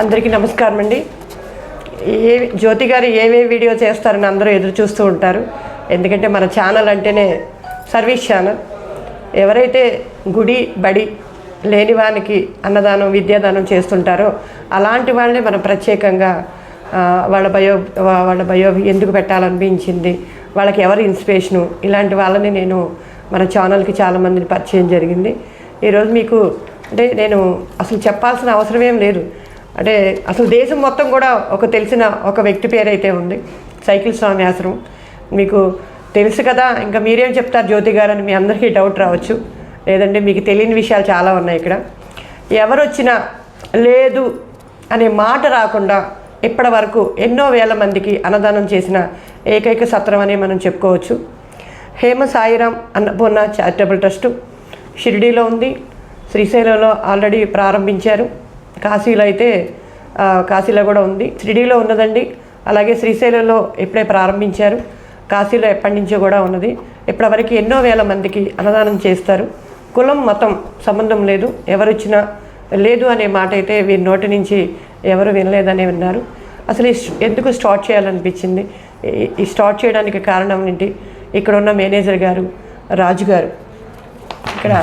అందరికీ నమస్కారం అండి. జ్యోతి గారు ఏమేమి వీడియో చేస్తారని అందరూ ఎదురు చూస్తూ ఉంటారు. ఎందుకంటే మన ఛానల్ అంటేనే సర్వీస్ ఛానల్. ఎవరైతే గుడి బడి లేని వానికి అన్నదానం విద్యాదానం చేస్తుంటారో అలాంటి వాళ్ళని మనం ప్రత్యేకంగా వాళ్ళ బయో ఎందుకు పెట్టాలనిపించింది, వాళ్ళకి ఎవరు ఇన్స్పిరేషను, ఇలాంటి వాళ్ళని నేను మన ఛానల్కి చాలామందిని పరిచయం జరిగింది. ఈరోజు మీకు అంటే నేను అసలు చెప్పాల్సిన అవసరం ఏం లేదు. అంటే అసలు దేశం మొత్తం కూడా తెలిసిన ఒక వ్యక్తి పేరైతే ఉంది, సైకిల్ స్వామి ఆశ్రమం. మీకు తెలుసు కదా, ఇంకా మీరేం చెప్తారు జ్యోతి గారు అని మీ అందరికీ డౌట్ రావచ్చు. లేదంటే మీకు తెలియని విషయాలు చాలా ఉన్నాయి. ఇక్కడ ఎవరు వచ్చినా లేదు అనే మాట రాకుండా ఇప్పటి వరకు ఎన్నో వేల మందికి అన్నదానం చేసిన ఏకైక సత్రం అని మనం చెప్పుకోవచ్చు. హేమ సాయిరామ్ అన్నపూర్ణ చారిటబుల్ ట్రస్ట్ షిరిడీలో ఉంది, శ్రీశైలంలో ఆల్రెడీ ప్రారంభించారు, కాశీలో కూడా ఉంది, షిరిడీలో ఉన్నదండి. అలాగే శ్రీశైలంలో ఇప్పుడే ప్రారంభించారు, కాశీలో ఎప్పటి నుంచో కూడా ఉన్నది. ఇప్పటివరకు ఎన్నో వేల మందికి అన్నదానం చేస్తారు. కులం మతం సంబంధం లేదు, ఎవరు వచ్చినా లేదు అనే మాట అయితే వీరి నోటి నుంచి ఎవరు వినలేదని విన్నారు. అసలు ఎందుకు స్టార్ట్ చేయాలనిపించింది, ఈ స్టార్ట్ చేయడానికి కారణం ఏంటి, ఇక్కడ ఉన్న మేనేజర్ గారు రాజు గారు ఇక్కడ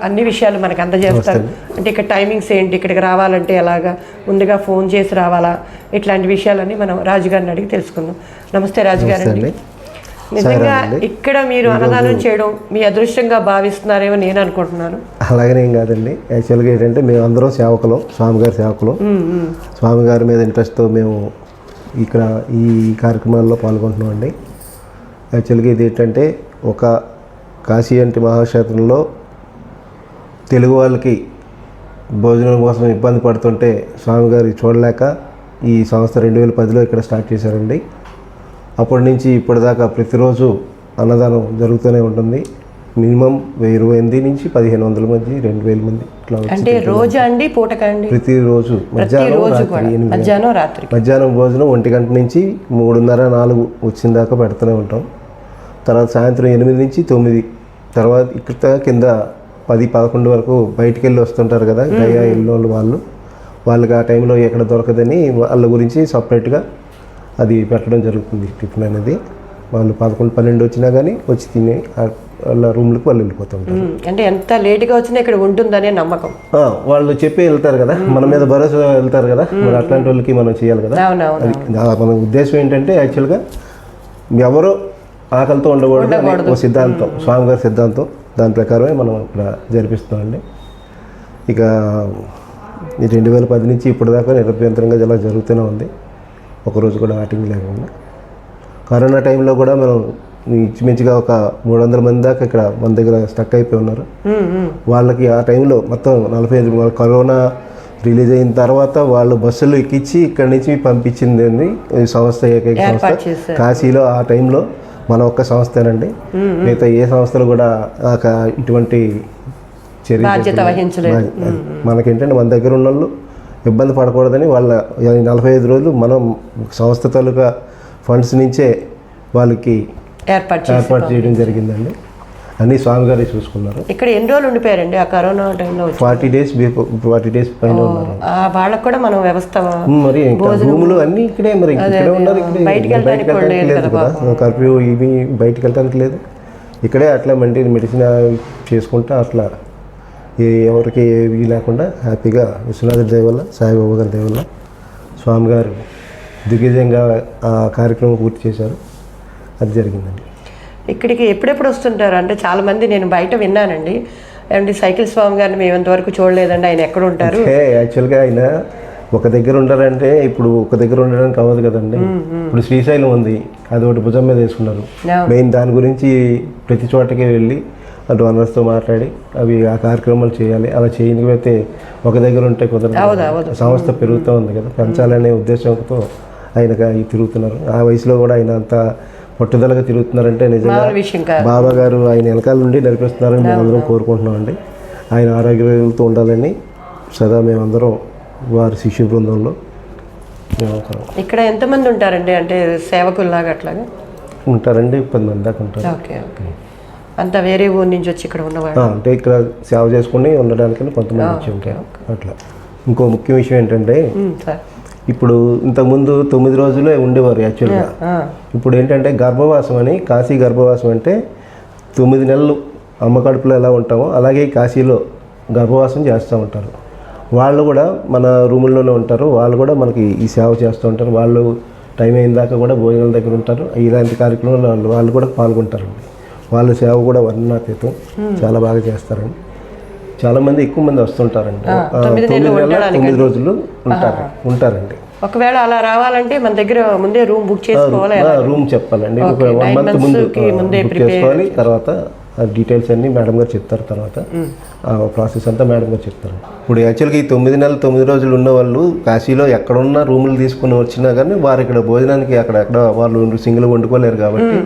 అన్ని విషయాలు మనకు అందజేస్తారు. అంటే ఇక్కడ టైమింగ్స్ ఏంటి, ఇక్కడికి రావాలంటే ఎలాగా, ముందుగా ఫోన్ చేసి రావాలా, ఇట్లాంటి విషయాలన్నీ మనం రాజుగారిని అడిగి తెలుసుకుందాం. నమస్తే రాజుగారు అండి. నిజంగా ఇక్కడ మీరు అన్నదానం చేయడం మీ అదృష్టంగా భావిస్తున్నారేమో నేను అనుకుంటున్నాను. అలాగనేం కాదండి, యాక్చువల్గా ఏంటంటే మేము అందరం సేవకులు, స్వామిగారి సేవకులు. స్వామిగారి మీద ఇంట్రెస్ట్తో మేము ఇక్కడ ఈ కార్యక్రమాల్లో పాల్గొంటున్నాం అండి. యాక్చువల్గా ఇది ఏంటంటే ఒక కాశీ అంటే మహాక్షేత్రంలో తెలుగు వాళ్ళకి భోజనం కోసం ఇబ్బంది పడుతుంటే స్వామిగారి చూడలేక ఈ సంస్థ 2010లో ఇక్కడ స్టార్ట్ చేశారండి. అప్పటి నుంచి ఇప్పటిదాకా ప్రతిరోజు అన్నదానం జరుగుతూనే ఉంటుంది. మినిమం 1000 నుంచి 1500 మంది, 2000 మంది ఇట్లా. అంటే రోజు అండి పూటకండి? ప్రతిరోజు మధ్యాహ్నం భోజనం 1 గంట నుంచి 3:30, 4 వచ్చిన దాకా పెడుతూనే ఉంటాం. తర్వాత సాయంత్రం 8 నుంచి 9 తర్వాత ఇక్కడ కింద 10, 11 వరకు బయటికి వెళ్ళి వస్తుంటారు కదా గయా ఇల్లు వాళ్ళకి ఆ టైంలో ఎక్కడ దొరకదని వాళ్ళ గురించి సపరేట్గా అది పెట్టడం జరుగుతుంది. టిఫిన్ అనేది వాళ్ళు 11, 12 వచ్చినా కానీ వచ్చి తిని వాళ్ళ రూమ్లకు వాళ్ళు వెళ్ళిపోతుంటారు. అంటే ఎంత లేట్గా వచ్చినా ఇక్కడ ఉంటుందనే నమ్మకం వాళ్ళు చెప్పి వెళ్తారు కదా, మన మీద భరోసా వెళ్తారు కదా, మరి అట్లాంటి వాళ్ళకి మనం చేయాలి కదా. మన ఉద్దేశం ఏంటంటే యాక్చువల్గా ఎవరో ఆకలితో ఉండకూడదు, ఓ సిద్ధాంతం, స్వామిగారి సిద్ధాంతం. దాని ప్రకారమే మనం ఇక్కడ జరిపిస్తామండి. ఇక 2010 నుంచి ఇప్పటిదాకా నిరభ్యంతరంగా ఇలా జరుగుతూనే ఉంది, ఒకరోజు కూడా ఆటింగ్ లేకుండా. కరోనా టైంలో కూడా మనం ఇంచుమించుగా ఒక 300 మంది దాకా ఇక్కడ మన దగ్గర స్టక్ అయిపోయి ఉన్నారు. వాళ్ళకి ఆ టైంలో మొత్తం 45 కరోనా రిలీజ్ అయిన తర్వాత వాళ్ళు బస్సులు ఎక్కించి ఇక్కడి నుంచి పంపించింది ఈ సంస్థ, ఏకైక సంస్థ కాశీలో. ఆ టైంలో మన ఒక్క సంస్థేనండి, మిగతా ఏ సంస్థలు కూడా ఇటువంటి చర్య మనకేంటంటే మన దగ్గర ఉన్న వాళ్ళు ఇబ్బంది పడకూడదని వాళ్ళ 45 రోజులు మనం సంస్థ తాలూకా ఫండ్స్ నుంచే వాళ్ళకి ఏర్పాటు చేయడం జరిగిందండి. అన్ని స్వామిగారి చూసుకున్నారు. ఇక్కడ ఎన్ని రోజులు ఉండిపోయారండి ఆ కరోనా టైంలో? 40 డేస్ పైన ఉన్నారు. వాళ్ళకి కూడా మనం వ్యవస్థ మరి రూములు అన్నీ ఇక్కడే, మరి ఇక్కడే ఉన్నారు. బయటికి వెళ్ళడానికి లేదు కదా, కర్ఫ్యూ ఇవి బయటికి వెళ్ళడానికి లేదు. ఇక్కడే అట్లా మెడిసిన్ చేసుకుంటా అట్లా ఎవరికి ఏవి లేకుండా హ్యాపీగా విశ్వనాథుడి దయ వల్ల, సాయిబాబా గారి దయ వల్ల స్వామిగారు దిగ్విజయంగా ఆ కార్యక్రమం పూర్తి చేశారు. అది జరిగిందండి. ఇక్కడికి ఎప్పుడెప్పుడు వస్తుంటారు అంటే చాలామంది నేను బయట విన్నానండి, ఏమంటే సైకిల్ స్వామి గారిని మేము ఇంతవరకు చూడలేదండి, ఆయన ఎక్కడ ఉంటారు? యాక్చువల్గా ఆయన ఒక దగ్గర ఉంటారంటే ఇప్పుడు ఒక దగ్గర ఉండడానికి అవ్వదు కదండి. ఇప్పుడు శ్రీశైలం ఉంది, అది ఒకటి భుజం మీద వేసుకున్నారు. మెయిన్ దాని గురించి ప్రతి చోటకి వెళ్ళి అటు ఓనర్స్తో మాట్లాడి అవి ఆ కార్యక్రమాలు చేయాలి. అలా చేయకపోతే ఒక దగ్గర ఉంటే కుదరదు. సంస్థ పెరుగుతూ ఉంది కదా, పెంచాలనే ఉద్దేశంతో ఆయన తిరుగుతున్నారు. ఆ వయసులో కూడా ఆయన అంత పట్టుదలగా తిరుగుతున్నారంటే నిజంగా బాబా గారు ఆయన వెనకాల నుండి నడిపిస్తున్నారని మేమందరం కోరుకుంటున్నామండి. ఆయన ఆరోగ్యంతో ఉండాలని సదా మేమందరం వారి శిష్య బృందంలో ఇక్కడ ఎంతమంది ఉంటారండి? అంటే సేవకుల్లాగా అట్లాగా ఉంటారండి, 10 మంది దాకా ఉంటారు. Okay okay. అంతా వేరే ఊరు నుంచి వచ్చి ఇక్కడ ఉన్నవాళ్ళు అంటే ఇక్కడ సేవ చేసుకుని ఉండడానికి కొంతమంది వచ్చి ఉంటారు. అట్లా ఇంకో ముఖ్య విషయం ఏంటంటే సార్ ఇప్పుడు ఇంతకుముందు 9 రోజులే ఉండేవారు యాక్చువల్గా. ఇప్పుడు ఏంటంటే గర్భవాసం అని, కాశీ గర్భవాసం అంటే 9 నెలలు అమ్మ కడుపులో ఎలా ఉంటామో అలాగే కాశీలో గర్భవాసం చేస్తూ ఉంటారు. వాళ్ళు కూడా మన రూముల్లోనే ఉంటారు, వాళ్ళు కూడా మనకి ఈ సేవ చేస్తూ ఉంటారు. వాళ్ళు టైం అయిన దాకా కూడా భోజనాల దగ్గర ఉంటారు. ఇలాంటి కార్యక్రమాలు వాళ్ళు కూడా పాల్గొంటారండి. వాళ్ళ సేవ కూడా వర్ణనాతీతం, చాలా బాగా చేస్తారండి. చాలామంది ఎక్కువ మంది వస్తుంటారండి. 9 నెలలు 9 రోజులు ఉంటారండి. ఒకవేళ అలా రావాలంటే మన దగ్గర ముందే రూమ్ బుక్ చేసుకోవాలి. రూమ్ చెప్పాలండి, ఒక 1 మంత్ ముందు బుక్ చేసుకోవాలి. తర్వాత డీటెయిల్స్ అన్నీ మేడం గారు చెప్తారు. తర్వాత ప్రాసెస్ అంతా మేడం గారు చెప్తారు. ఇప్పుడు యాక్చువల్గా ఈ 9 నెలలు 9 రోజులు ఉన్న వాళ్ళు కాశీలో ఎక్కడున్నా రూములు తీసుకుని వచ్చినా కానీ వారు ఇక్కడ భోజనానికి అక్కడ వాళ్ళు సింగిల్ వండుకోలేరు కాబట్టి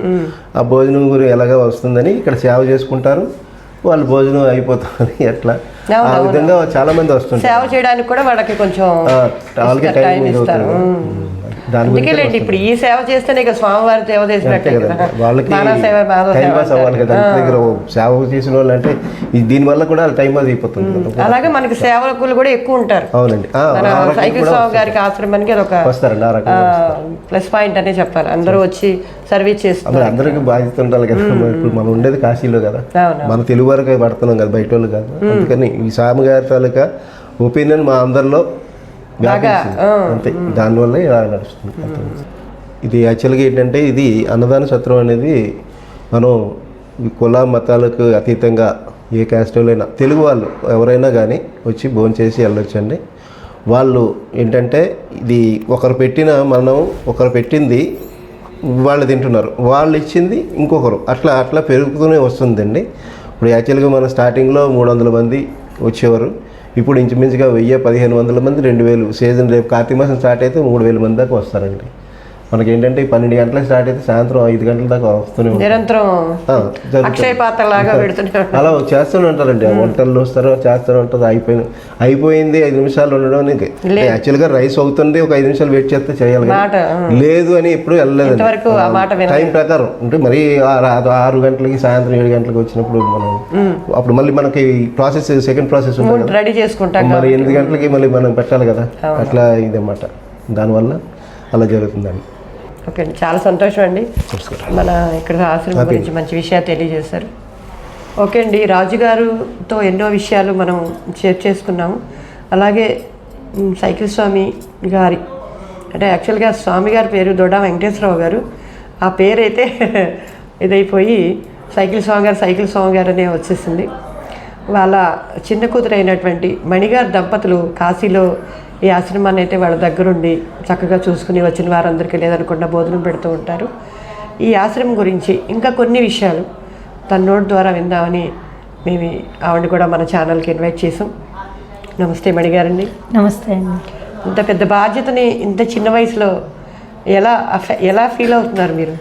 ఆ భోజనం గురించి ఎలాగా వస్తుందని ఇక్కడ సేవ చేసుకుంటారు. వాళ్ళు భోజనం అయిపోతుంది. ఎట్లా ఆ విధంగా చాలా మంది వస్తుంటారు. సేవ చేయడానికి కూడా వాళ్ళకి కొంచెం టైం ఇస్తారు. అందుకేలేండి ఇప్పుడు ఈ సేవ చేస్తేనే ఇక స్వామివారి సేవ చేసినట్టే కదా, వాళ్ళకి టైం పాస్ అవ్వాలి కదా. దగ్గర సేవ చేసిన వాళ్ళు అంటే దీనివల్ల కూడా టైం పాస్ అయిపోతుంది. అలాగే మనకి సేవకులు కూడా ఎక్కువ ఉంటారు. అవునండి, సైకిల్ స్వామి గారికి ఆశ్రమానికి అది ఒక వస్తారండి. ఆ రకంగా ప్లస్ పాయింట్ అనే చెప్పాలి. అందరూ వచ్చి సర్వీస్ చేస్తారు. అందరికీ బాధ్యత ఉండాలి కదా. ఇప్పుడు మనం ఉండేది కాశీలో కదా, మన తెలుగు వారికి పడుతున్నాం కదా, బయట వాళ్ళు కాదు. అందుకని ఈ స్వామి గారి తాలూకా ఒపీనియన్ మా అందరిలో అంతే, దానివల్ల ఇలా నడుస్తుంది. ఇది యాక్చువల్గా ఏంటంటే ఇది అన్నదాన సత్రం అనేది మనం కుల మతాలకు అతీతంగా ఏ క్యాస్ట్ వాళ్ళైనా తెలుగు వాళ్ళు ఎవరైనా కానీ వచ్చి భోంచేసి వెళ్ళొచ్చండి. వాళ్ళు ఏంటంటే ఇది ఒకరు పెట్టింది వాళ్ళు తింటున్నారు, వాళ్ళు ఇచ్చింది ఇంకొకరు, అట్లా పెరుగుతూనే వస్తుందండి. ఇప్పుడు యాక్చువల్గా మన స్టార్టింగ్లో 300 మంది వచ్చేవారు. ఇప్పుడు ఇంచుమించుగా 1000-1500 మంది, 2000 సీజన్. రేపు కార్తీక మాసం స్టార్ట్ అయితే 3000 మంది దాకా వస్తారండి. మనకి ఏంటంటే 12 గంటలకు స్టార్ట్ అయితే సాయంత్రం 5 గంటల దాకా వస్తూనే నిరంతరం అక్షయ పాత్ర లాగా పెడుతుంటారు. అలా చేస్తూనే ఉంటారండి. వంటలు వస్తారు, చేస్తూనే ఉంటారు. అయిపోయింది 5 నిమిషాలు ఉండడం. యాక్చువల్గా రైస్ అవుతుంది, ఒక 5 నిమిషాలు వెయిట్ చేస్తే చేయాలి, లేదు అని ఎప్పుడు వెళ్ళలేదు. టైం ప్రకారం అంటే మరి 6 గంటలకి సాయంత్రం 7 గంటలకు వచ్చినప్పుడు మనం అప్పుడు మళ్ళీ మనకి ప్రాసెస్ సెకండ్ ప్రాసెస్ ఉంటుంది, రెడీ చేసుకుంటాం. మరి 8 గంటలకి మళ్ళీ మనం పెట్టాలి కదా. అట్లా ఇదన్నమాట, దానివల్ల అలా జరుగుతుందండి. ఓకే అండి, చాలా సంతోషం అండి. మన ఇక్కడ ఆశ్రమం గురించి మంచి విషయాలు తెలియజేశారు. ఓకే అండి, రాజుగారితో ఎన్నో విషయాలు మనం షేర్ చేసుకున్నాము. అలాగే సైకిల్ స్వామి గారి అంటే యాక్చువల్గా స్వామి గారి పేరు దొడ్డా వెంకటేశ్వరరావు గారు. ఆ పేరు అయితే ఇదైపోయి సైకిల్ స్వామి గారు అనే వచ్చేసింది. వాళ్ళ చిన్న కూతురు అయినటువంటి మణిగారు దంపతులు కాశీలో ఈ ఆశ్రమాన్ని అయితే వాళ్ళ దగ్గరుండి చక్కగా చూసుకుని వచ్చిన వారందరికీ లేదనుకుండా భోజనం పెడుతూ ఉంటారు. ఈ ఆశ్రమం గురించి ఇంకా కొన్ని విషయాలు తన నోటి ద్వారా విందామని మేము ఆవిడ కూడా మన ఛానల్కి ఇన్వైట్ చేసాం. నమస్తే మణిగారండి. నమస్తే అండి. ఇంత పెద్ద బాధ్యతని ఇంత చిన్న వయసులో ఎలా ఫీల్ అవుతున్నారు మీరు?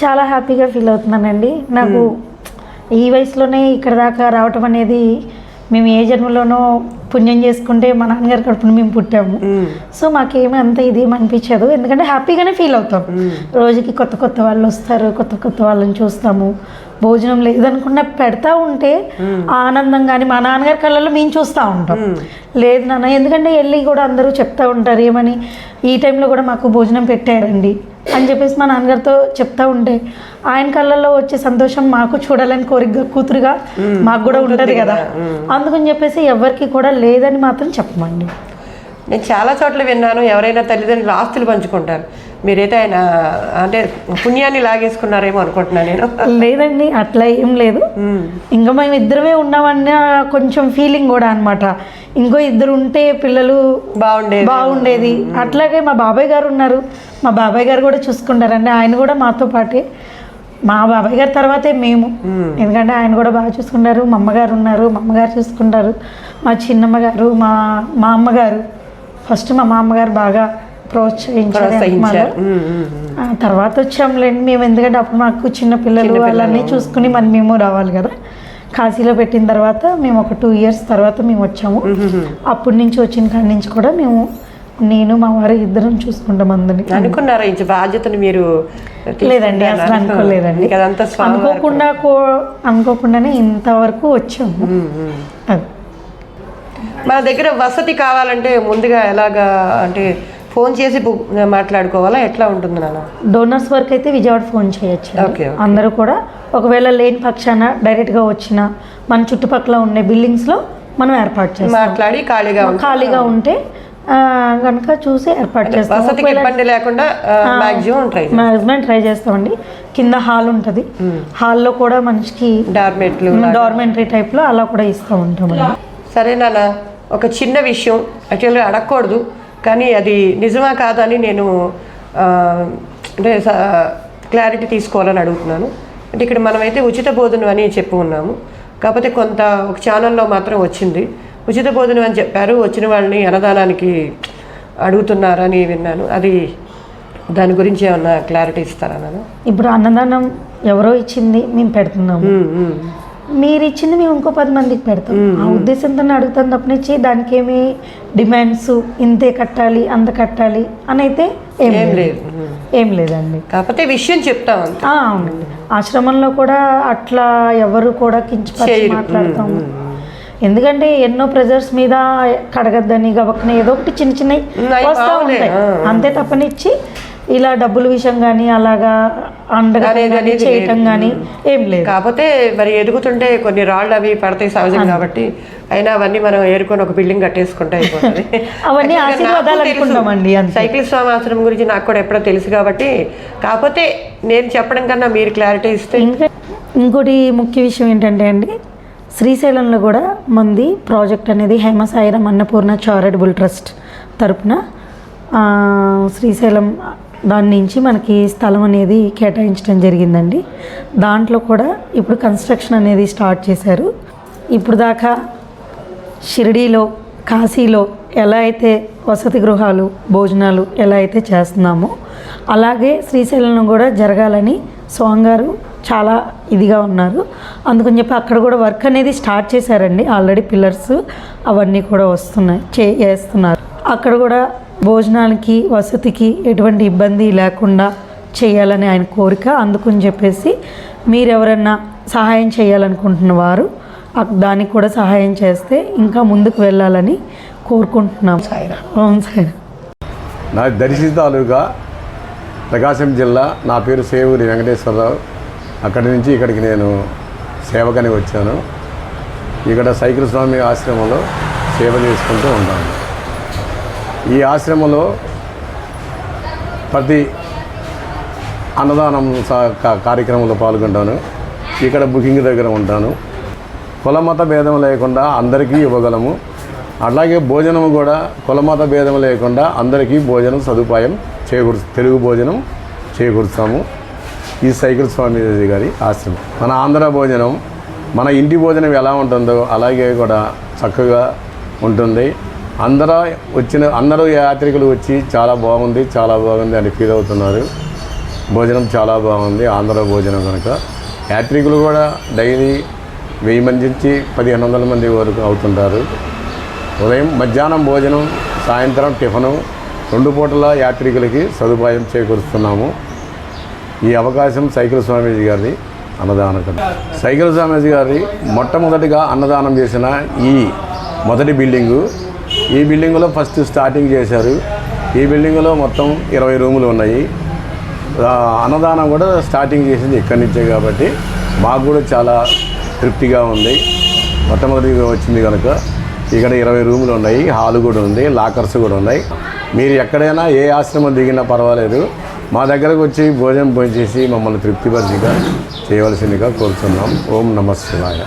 చాలా హ్యాపీగా ఫీల్ అవుతున్నానండి. నాకు ఈ వయసులోనే ఇక్కడ దాకా రావటం అనేది మేము ఏ జన్మలోనో పుణ్యం చేసుకుంటే మా నాన్నగారి కడుపున మేము పుట్టాము. సో మాకేమీ అంత ఇదేమి అనిపించదు, ఎందుకంటే హ్యాపీగానే ఫీల్ అవుతాం. రోజుకి కొత్త వాళ్ళు వస్తారు, కొత్త వాళ్ళని చూస్తాము. భోజనం లేదనుకున్నా పెడతా ఉంటే ఆనందం కానీ మా నాన్నగారి కళ్ళల్లో మేము చూస్తూ ఉంటాం. లేదు నాన్న, ఎందుకంటే వెళ్ళి కూడా అందరూ చెప్తూ ఉంటారు ఏమని, ఈ టైంలో కూడా మాకు భోజనం పెట్టారండి అని చెప్పేసి మా నాన్నగారితో చెప్తా ఉంటే ఆయన కళ్ళల్లో వచ్చే సంతోషం మాకు చూడాలని కోరిక కూతురుగా మాకు కూడా ఉంటుంది కదా. అందుకని చెప్పేసి ఎవరికి కూడా లేదని మాత్రం చెప్పమండి. నేను చాలా చోట్ల విన్నాను, ఎవరైనా తల్లిదండ్రులు ఆస్తులు పంచుకుంటారు, మీరైతే ఆయన అంటే పుణ్యాన్ని లాగేసుకున్నారేమో అనుకుంటున్నాను నేను. లేదండి, అట్లా ఏం లేదు. ఇంకా మేము ఇద్దరమే ఉన్నామన్న కొంచెం ఫీలింగ్ కూడా అనమాట. ఇంకో 2 ఉంటే పిల్లలు బాగుండేది. అట్లాగే మా బాబాయ్ గారు ఉన్నారు, మా బాబాయ్ గారు కూడా చూసుకుంటారండి. ఆయన కూడా మాతో పాటే, మా బాబాయ్ గారి తర్వాతే మేము, ఎందుకంటే ఆయన కూడా బాగా చూసుకుంటారు. మా అమ్మగారు ఉన్నారు, మా అమ్మగారు చూసుకుంటారు. మా చిన్నమ్మ గారు, మా అమ్మగారు, ఫస్ట్ మా అమ్మగారు బాగా ప్రోత్సహించారు. తర్వాత వచ్చాంలేండి మేము, ఎందుకంటే అప్పుడు మాకు చిన్న పిల్లలు వాళ్ళన్నీ చూసుకుని మరి మేము రావాలి కదా. కాశీలో పెట్టిన తర్వాత మేము ఒక 2 ఇయర్స్ తర్వాత మేము వచ్చాము. అప్పటి నుంచి వచ్చిన కాడి నుంచి కూడా మేము, నేను మా వారు ఇద్దరం చూసుకుంటాం అందరినీ. అనుకున్నారా ఇంత బాధ్యతని మీరు? లేదండి, అసలు అనుకోలేదండి. అనుకోకుండానే ఇంతవరకు వచ్చాము. మన దగ్గర వసతి కావాలంటే ముందుగా ఎలాగా అంటే ఫోన్ చేసి మాట్లాడుకోవాలా, ఎట్లా ఉంటుంది నాన్న? డోనర్స్ వరకు అయితే విజయవాడ ఫోన్ చేయొచ్చు. ఓకే. అందరూ కూడా ఒకవేళ లేని పక్షాన డైరెక్ట్గా వచ్చిన మన చుట్టుపక్కల ఉండే బిల్డింగ్స్లో మనం ఏర్పాటు చేస్తాం. మాట్లాడి ఖాళీగా ఉంటే కనుక చూసి ఏర్పాటు చేస్తాం. వసతికి ఇబ్బంది లేకుండా మ్యాక్సిమం ట్రై చేస్తామండి. కింద హాల్ ఉంటుంది, హాల్లో కూడా మనిషికి డార్మెంటరీ టైప్లో అలా కూడా ఇస్తూ ఉంటామండి. సరే నాన్న, ఒక చిన్న విషయం యాక్చువల్గా అడగకూడదు కానీ అది నిజమా కాదని నేను అంటే క్లారిటీ తీసుకోవాలని అడుగుతున్నాను. అంటే ఇక్కడ మనమైతే ఉచిత భోజనం అని చెప్పి ఉన్నాము, కాకపోతే కొంత ఒక ఛానల్లో మాత్రం వచ్చింది ఉచిత భోజనం అని చెప్పారు, వచ్చిన వాళ్ళని అన్నదానానికి అడుగుతున్నారని విన్నాను. అది దాని గురించి ఏమన్నా క్లారిటీ ఇస్తారా నాన్న? ఇప్పుడు అన్నదానం ఎవరో ఇచ్చింది మేము పెడుతున్నాము, మీరు ఇచ్చింది మేము ఇంకో 10 మందికి పెడతాం. ఆ ఉద్దేశంతో అడుగుతాం తప్పనిచ్చి దానికి ఏమి డిమాండ్స్ ఇంతే కట్టాలి అంత కట్టాలి అని అయితే ఏం లేదండి. కాకపోతే విషయం చెప్తాం. అవునండి, ఆశ్రమంలో కూడా అట్లా ఎవరు కూడా కించపరిచి మాట్లాడతాము. ఎందుకంటే ఎన్నో ప్రెజర్స్ మీద కడగద్దని గబక్కన ఏదో ఒకటి చిన్న చిన్నవి వస్తూ ఉంటాయి, అంతే తప్పనిచ్చి ఇలా డబ్బుల విషయం కానీ అలాగా అండగా చేయటం కానీ ఏం లేదు. కాకపోతే మరి ఎదుగుతుంటే కొన్ని రాళ్ళు అవి పడతాయి సహజం కాబట్టి, అయినా అవన్నీ మనం ఏరుకొని ఒక బిల్డింగ్ కట్టేసుకుంటే అయిపోతుంది. అవన్నీ ఆశీర్వాదాలు అనుకుంటామండి. సైకిల్ స్వామి ఆశ్రమం గురించి నాకు కూడా ఎప్పుడో తెలుసు కాబట్టి, కాకపోతే నేను చెప్పడం కన్నా మీరు క్లారిటీ ఇస్తే. ఇంకోటి ముఖ్య విషయం ఏంటంటే అండి, శ్రీశైలంలో కూడా మంది ప్రాజెక్ట్ అనేది హేమసాయిరం అన్నపూర్ణ చారిటబుల్ ట్రస్ట్ తరపున శ్రీశైలం దాని నుంచి మనకి స్థలం అనేది కేటాయించడం జరిగిందండి. దాంట్లో కూడా ఇప్పుడు కన్స్ట్రక్షన్ అనేది స్టార్ట్ చేశారు. ఇప్పుడు దాకా షిరిడీలో కాశీలో ఎలా అయితే వసతి గృహాలు భోజనాలు ఎలా అయితే చేస్తున్నామో అలాగే శ్రీశైలంలో కూడా జరగాలని స్వామిగారు చాలా ఇదిగా ఉన్నారు. అందుకని చెప్పి అక్కడ కూడా వర్క్ అనేది స్టార్ట్ చేశారండి. ఆల్రెడీ పిల్లర్స్ అవన్నీ కూడా చేస్తున్నారు. అక్కడ కూడా భోజనానికి వసతికి ఎటువంటి ఇబ్బంది లేకుండా చేయాలని ఆయన కోరిక. అందుకని చెప్పేసి మీరు ఎవరన్నా సహాయం చేయాలనుకుంటున్న వారు దానికి కూడా సహాయం చేస్తే ఇంకా ముందుకు వెళ్ళాలని కోరుకుంటున్నాం. అవును సార్. నా దర్శి తాలూకా ప్రకాశం జిల్లా. నా పేరు సేవూరి వెంకటేశ్వరరావు. అక్కడి నుంచి ఇక్కడికి నేను సేవకని వచ్చాను. ఇక్కడ సైకిల్ స్వామి ఆశ్రమంలో సేవ చేసుకుంటూ ఉంటాను. ఈ ఆశ్రమంలో ప్రతి అన్నదానం కార్యక్రమంలో పాల్గొంటాను. ఇక్కడ బుకింగ్ దగ్గర ఉంటాను. కులమత భేదం లేకుండా అందరికీ ఇవ్వగలము. అలాగే భోజనం కూడా కులమత భేదం లేకుండా అందరికీ భోజనం సదుపాయం తెలుగు భోజనం చేకూరుస్తాము. ఈ సైకిల్ స్వామి గారి ఆశ్రమం. మన ఆంధ్ర భోజనం మన ఇంటి భోజనం ఎలా ఉంటుందో అలాగే కూడా చక్కగా ఉంటుంది. అందరూ యాత్రికులు వచ్చి చాలా బాగుంది అని ఫీల్ అవుతున్నారు. భోజనం చాలా బాగుంది ఆంధ్ర భోజనం కనుక. యాత్రికులు కూడా డైలీ 1000 మంది నుంచి 1500 మంది వరకు అవుతుంటారు. ఉదయం మధ్యాహ్నం భోజనం, సాయంత్రం టిఫను 2 పూటల యాత్రికులకి సదుపాయం చేకూరుస్తున్నాము. ఈ అవకాశం సైకిల్ స్వామీజీ గారి అన్నదానం. సైకిల్ స్వామీజీ గారి మొట్టమొదటిగా అన్నదానం చేసిన ఈ మొదటి బిల్డింగు. ఈ బిల్డింగ్లో ఫస్ట్ స్టార్టింగ్ చేశారు. ఈ బిల్డింగ్లో మొత్తం 20 రూములు ఉన్నాయి. అన్నదానం కూడా స్టార్టింగ్ చేసింది ఇక్కడి నుంచే కాబట్టి మాకు కూడా చాలా తృప్తిగా ఉంది. మొట్టమొదటిగా వచ్చింది కనుక ఇక్కడ 20 రూములు ఉన్నాయి, హాల్ కూడా ఉంది, లాకర్స్ కూడా ఉన్నాయి. మీరు ఎక్కడైనా ఏ ఆశ్రమం దిగినా పర్వాలేదు, మా దగ్గరకు వచ్చి భోజనం చేసి మమ్మల్ని తృప్తిపరిచిగా చేయవలసిందిగా కోరుతున్నాం. ఓం నమః శివాయ.